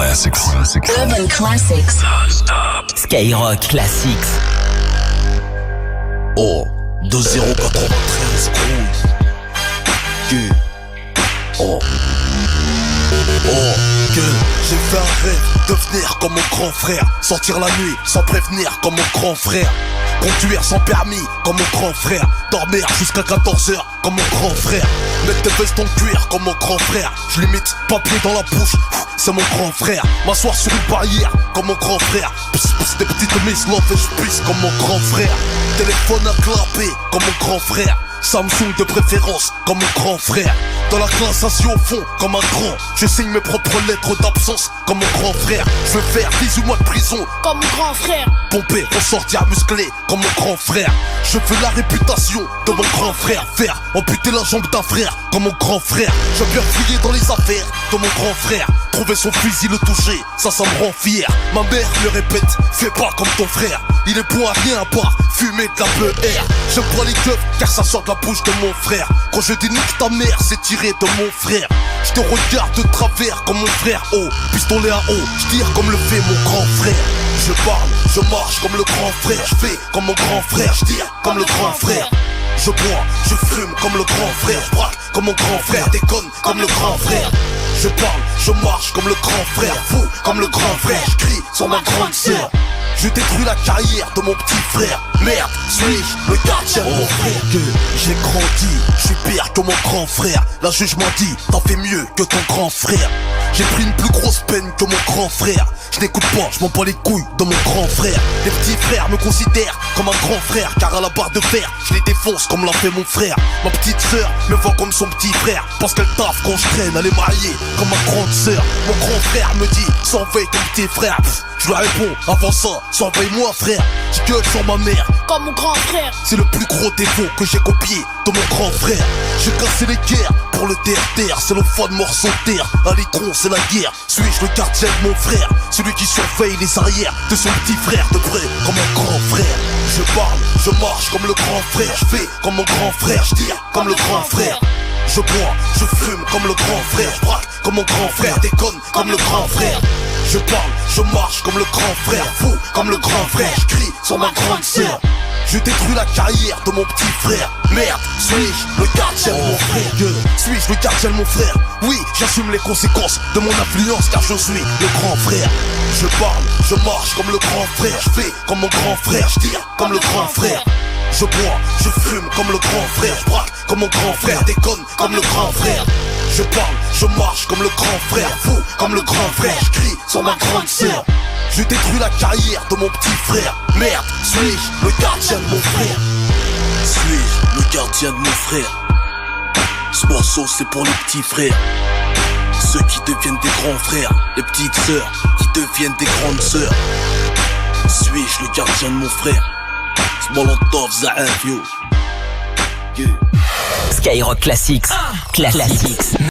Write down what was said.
classics. Urban classics. Skyrock Classics. Oh, 2093 Cruise. Que Oh que j'ai fait un rêve, devenir comme mon grand frère. Sortir la nuit sans prévenir comme mon grand frère. Conduire sans permis comme mon grand frère. Dormir jusqu'à 14h comme mon grand frère. Mettre des vestes en cuir comme mon grand frère. Je limite papier dans la bouche, c'est mon grand frère. M'asseoir sur une barrière comme mon grand frère. Pss, pss, des petites miss love et je pisse comme mon grand frère. Téléphone à clapper comme mon grand frère. Samsung de préférence comme mon grand frère. Dans la classe assis au fond comme un grand. Je signe mes propres lettres d'absence comme mon grand frère. Je veux faire 18 mois de prison comme mon grand frère. Pomper, ressortir musclé comme mon grand frère. Je veux la réputation de mon grand frère. Faire amputer la jambe d'un frère comme mon grand frère. Je viens fouiller dans les affaires de mon grand frère. Trouver son fusil, le toucher, ça me rend fier. Ma mère me répète, fais pas comme ton frère. Il est bon à rien à part fumer de la BR. Je prends les keufs car ça sort de la bouche de mon frère. Quand je dis nique ta mère, c'est tiré de mon frère. Je te regarde de travers comme mon frère. Oh, pistolet à eau, je tire comme le fait mon grand frère. Je parle, je marche comme le grand frère. Je fais comme mon grand frère, je tire comme le grand frère. Je bois, je fume comme le grand frère. Je braque comme mon grand frère, déconne comme le grand frère. Je parle, je marche comme le grand frère. Fou comme le grand frère, je crie sur ma grande sœur. Je détruis la carrière de mon petit frère. Merde, suis-je le gardien de mon frère? Que j'ai grandi, je suis pire que mon grand frère. La juge m'a dit, t'en fais mieux que ton grand frère. J'ai pris une plus grosse peine que mon grand frère. Je n'écoute pas, je m'en bats les couilles de mon grand frère. Les petits frères me considèrent comme un grand frère. Car à la barre de fer, je les défonce comme l'a fait mon frère. Ma petite sœur me voit comme son petit frère. Parce qu'elle taffe quand je traîne, elle est mariée comme ma grande sœur. Mon grand frère me dit, surveille ton petit frère. Je lui réponds, avant ça, surveille-moi frère. Je gueule sur ma mère comme mon grand frère. C'est le plus gros défaut que j'ai copié de mon grand frère. J'ai cassé les guerres pour le terre-terre. C'est le fan morceau de terre, à l'écran c'est la guerre. Suis-je le gardien de mon frère? Celui qui surveille les arrières de son petit frère de près comme mon grand frère. Je parle, je marche comme le grand frère. Je fais comme mon grand frère, je tire comme le grand frère. Je bois, je fume comme le grand frère. Je braque comme mon grand frère, déconne comme le grand frère. Je parle, je marche comme le grand frère. Fou comme le grand frère, je crie sur ma grande sœur. Je détruis la carrière de mon petit frère. Merde, suis-je le gardien de mon frère? Suis-je le gardien de mon frère? Oui, j'assume les conséquences de mon influence car je suis le grand frère. Je parle, je marche comme le grand frère. Je fais comme mon grand frère, je tire comme le grand frère. Je bois, je fume comme le grand frère. Je braque comme mon grand frère, déconne comme le grand frère. Je parle, je marche comme le grand frère. Fou comme le grand frère, je crie sur ma grande sœur. Je détruis la carrière de mon petit frère. Merde, suis-je le gardien de mon frère? Suis-je le gardien de mon frère? Ce morceau c'est pour les petits frères, ceux qui deviennent des grands frères. Les petites sœurs qui deviennent des grandes sœurs. Suis-je le gardien de mon frère? Molotov Zaafio. Skyrock Classics. Classics.